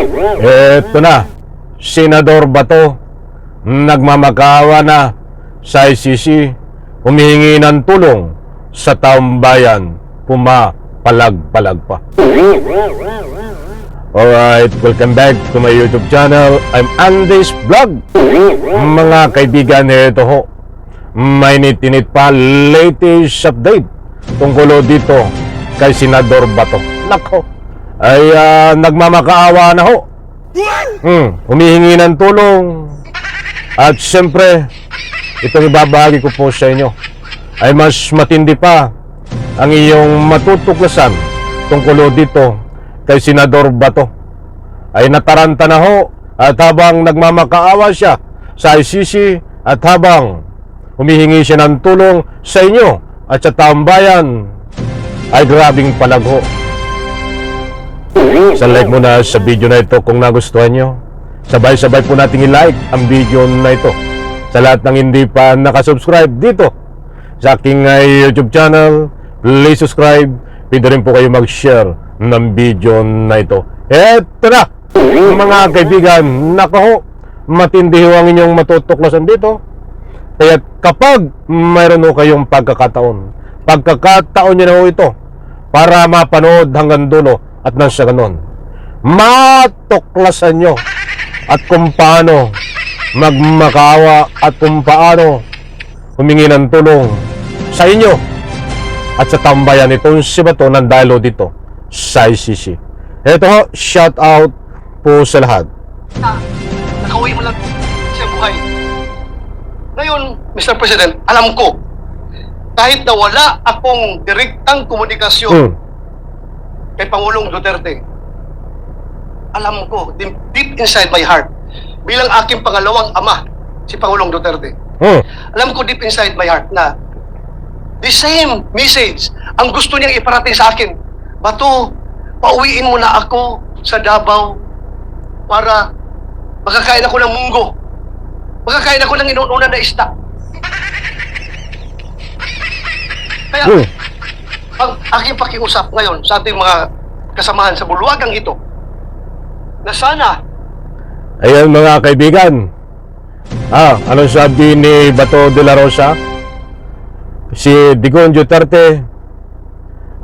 Eto na, Senador Bato, nagmamakaawa na sa ICC, humihingi ng tulong sa taong bayan, pumapalag-palag pa. Alright, welcome back to my YouTube channel. I'm Andy's Vlog. Mga kaibigan, ito ho, may nitinit pa latest update tungkol dito kay Senador Bato. Nako, ay nagmamakaawa na ho. Humihingi ng tulong. At siyempre, itong ibabahagi ko po sa inyo ay mas matindi pa ang iyong matutuklasan tungkol dito kay Senador Bato. Ay nataranta na ho at habang nagmamakaawa siya sa ICC at habang humihingi siya ng tulong sa inyo at sa taong bayan, ay grabing palagho. Sa like muna sa video na ito kung nagustuhan nyo. Sabay-sabay po nating i-like ang video na ito. Sa lahat ng hindi pa nakasubscribe dito sa aking YouTube channel, please subscribe. Pwede rin po kayo mag-share ng video na ito. Eto na, mga kaibigan, nako ho, matindi ho ang inyong matutuklasan dito. Kaya kapag mayroon ho kayong pagkakataon nyo na ho ito para mapanood hanggang dulo at nang sa ganon, matuklasan nyo at kung paano magmakaawa at kung paano humingi ng tulong sa inyo at sa tambayan itong si Bato ng dahil dito sa ICC. Ito ho, shout out po sa lahat. Nakauwi mo lang siyang buhay. Ngayon, Mr. President, alam ko, kahit na wala akong direktang komunikasyon kay Pangulong Duterte, alam ko, deep inside my heart, bilang aking pangalawang ama, si Pangulong Duterte, alam ko deep inside my heart na the same message ang gusto niyang iparating sa akin. Bato, pauwiin mo na ako sa Davao para makakain ako ng munggo. Makakain ako ng inuunan na isda. Kaya, ang aking pakiusap ngayon sa ating mga kasamahan sa bulwagang ito, na sana, ayan mga kaibigan, anong sabi ni Bato de la Rosa? Si Digong Duterte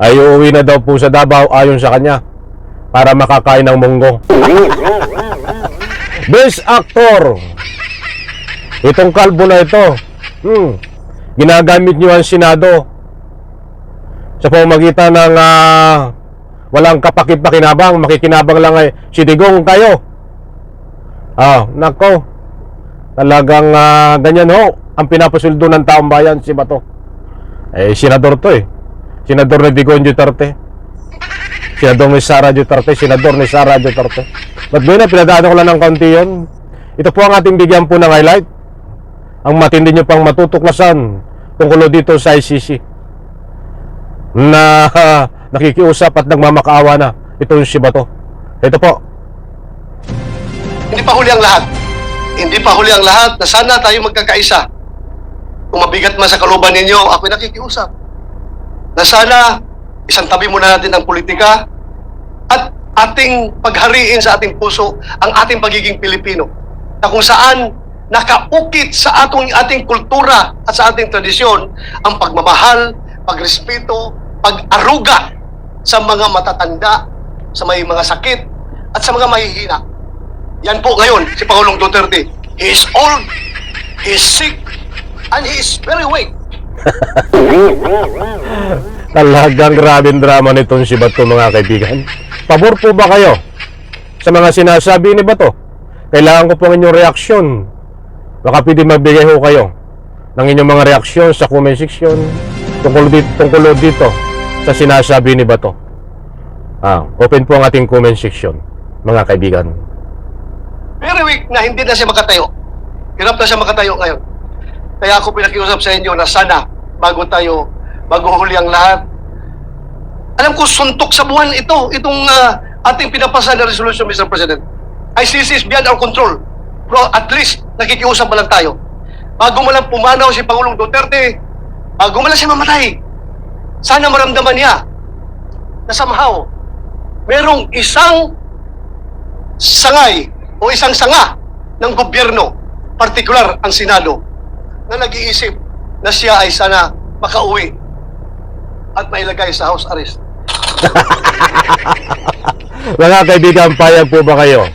ay uuwi na daw po sa Davao ayon sa kanya para makakain ng munggo. Best Actor, itong kalbo na ito, ginagamit niyo ang Senado sa pamamagitan ng walang kapakinabangan, makikinabang lang ay si Digong kayo. Nako, talagang ganyan ho ang pinapasuldo ng taong bayan si Bato. Senador to Senador ni Digong Duterte, Senador ni Sara Duterte, Senador ni Sara Duterte. Ba't ba yun, pinadaan ko lang ng kaunti yun. Ito po ang ating bigyan po ng highlight, ang matindi nyo pang matutuklasan tungkol dito sa ICC na nakikiusap at nagmamakaawa na itong si Bato. Ito po. hindi pa huli ang lahat. Hindi pa huli ang lahat na sana tayo magkakaisa. Kung mabigat man sa kalooban ninyo, ako'y nakikiusap. Na sana isang tabi muna natin ang politika at ating paghariin sa ating puso ang ating pagiging Pilipino. Na kung saan nakaukit sa ating kultura at sa ating tradisyon ang pagmamahal, pagrespeto, pag-aruga sa mga matatanda, sa may mga sakit at sa mga mahihina. Yan po ngayon si Pangulong Duterte. He is old, he is sick, and he is very weak. Talagang grabing drama nitong si Bato, mga kaibigan. Pabor po ba kayo sa mga sinasabi ni Bato? Kailangan ko po ng inyong reaksyon. Baka pwede magbigay ho kayo ng inyong mga reaksyon sa comment section tungkol dito sa sinasabi ni Bato. Open po ang ating comment section, mga kaibigan. Very weak na hindi na siya makatayo. Hirap na siya makatayo ngayon. Kaya ako pinakiusap sa inyo na sana bago huli ang lahat. Alam ko, suntok sa buwan itong ating pinapasa na resolution, Mr. President. ICC is beyond our control. Pero at least, nakikiusap pa lang tayo. Bago mo lang pumanaw si Pangulong Duterte, bago mo lang siya mamatay, sana maramdaman niya na somehow, merong isang sangay o isang sanga ng gobyerno, partikular ang Senado, na nag-iisip na siya ay sana makauwi at mailagay sa house arrest. Mga kaibigan, payag po ba kayo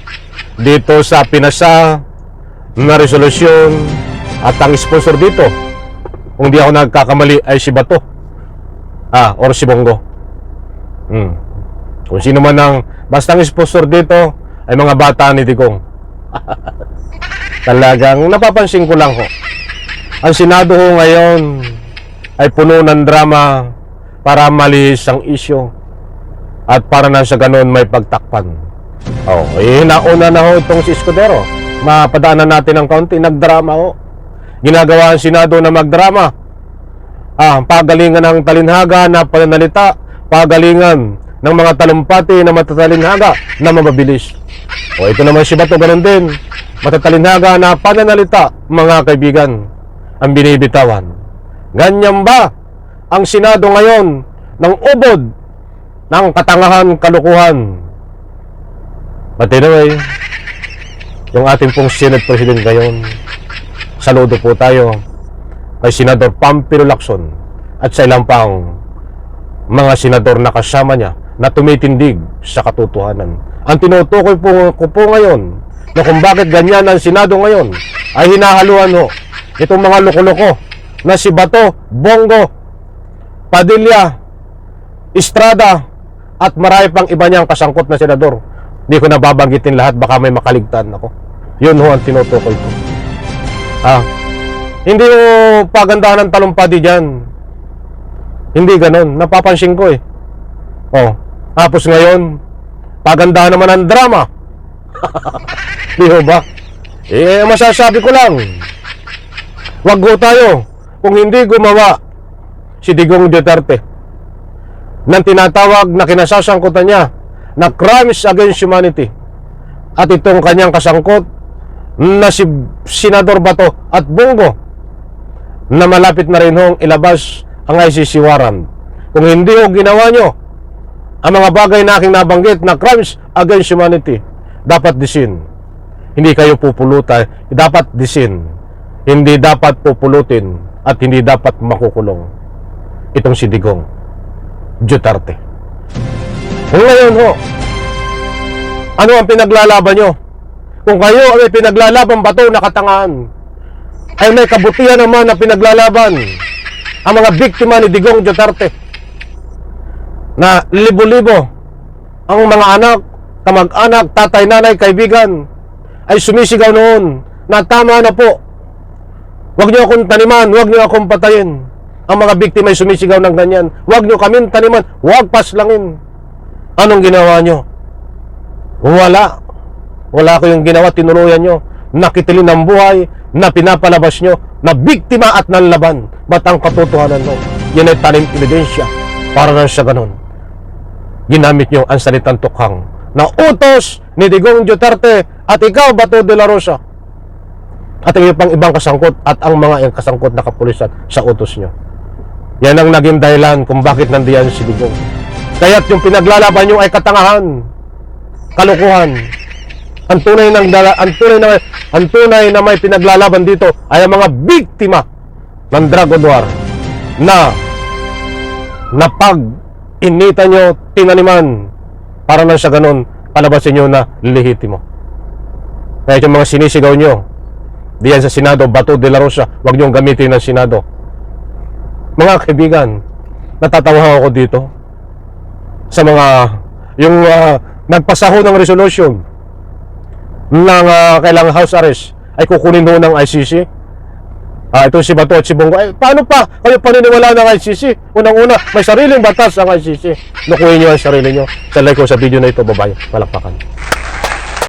dito sa pinasa na resolusyon at ang sponsor dito, kung di ako nagkakamali, ay si Bato or si Bongo. Kung sino man ang basta ang sponsor dito ay mga bata ni Digong. Talagang napapansin ko lang ho, ang Senado ho ngayon ay puno ng drama para malihis ang isyo at para na sa ganun may pagtakpan. Nauna na ho itong si Escudero. Mapadaanan natin ng kaunti, nagdrama ho. Ginagawa ang Senado na magdrama. Pagalingan ng talinhaga na pananalita, pagalingan ng mga talumpati na matatalinhaga na mababilis. Ito naman si Bato, ganun din. Matatalinhaga na pananalita, mga kaibigan, ang binibitawan. Ganyan ba ang Senado ngayon ng ubod ng katangahan, kalukuhan? But anyway, yung ating pong Senate President ngayon, saludo po tayo kay Senador Pampilo Lacson at sa ilang pang mga senador na kasama niya na tumitindig sa katotohanan. Ang tinutukoy ko po ngayon na kung bakit ganyan ang Senado ngayon ay hinahaluan ho itong mga loko-loko na si Bato, Bongo, Padilla, Estrada at marami pang iba niyang kasangkot na senador. Hindi ko nababanggitin lahat, baka may makaligtaan ako. Yun ho ang tinutukoy ko. Hindi ho pagandahan ng talumpati dyan. Hindi ganon. Napapansin ko eh. Tapos ngayon, pagandahan naman ang drama. Di ho ba? Masasabi ko lang, wag ho tayo kung hindi gumawa si Digong Duterte ng tinatawag na kinasasangkutan niya na crimes against humanity at itong kanyang kasangkot na si Senador Bato at Bongo na malapit na rin hong ilabas ang ICC warrant. Kung hindi ho ginawa nyo ang mga bagay na aking nabanggit na crimes against humanity, dapat disin. Hindi kayo pupulutan, dapat disin. Hindi dapat pupulutin at hindi dapat makukulong itong si Digong Duterte. Kung ngayon ho, ano ang pinaglalaban nyo? Kung kayo ay pinaglalaban Bato na katangahan, ay may kabutihan naman na pinaglalaban ang mga biktima ni Digong Duterte na libo-libo ang mga anak, kamag-anak, tatay, nanay, kaibigan ay sumisigaw noon na tama na po, wag nyo akong taniman, wag nyo akong patayin. Ang mga biktima ay sumisigaw ng ganyan, wag nyo kaming taniman, wag paslangin. Anong ginawa nyo? Wala ko yung ginawa, tinuluyan nyo, nakitilin ng buhay, na pinapalabas nyo, na biktima at nanlaban. Ba't ang katotohanan no? Yan ay tanim ebidensya para na sa ganun. Ginamit nyo ang salitang tukhang na utos ni Digong Duterte at ikaw, Bato de la Rosa, at ang pang ibang kasangkot at ang mga kasangkot na kapulisan sa utos nyo. Yan ang naging dahilan kung bakit nandiyan si Digong. Kaya't yung pinaglalaban nyo ay katangahan, kalukuhan. Ang tunay na may pinaglalaban dito ay ang mga biktima ng drug war na pag-initan nyo, tinaniman para nang sa ganun palabasin nyo na lehitimo. Kaya yung mga sinisigaw nyo diyan sa Senado, Bato de la Rosa, wag nyo gamitin ng Senado. Mga kaibigan, natatawa ako dito sa mga yung nagpasaho ng resolution ng kailangang house arrest ay kukunin doon ng ICC. Ito si Bato at si Bongo. Paano pa kayo paniniwala ng ICC? Unang-una, may sariling batas ang ICC. Nakuhin nyo ang sarili nyo. Sa like ko sa video na ito, babae, palakpakan.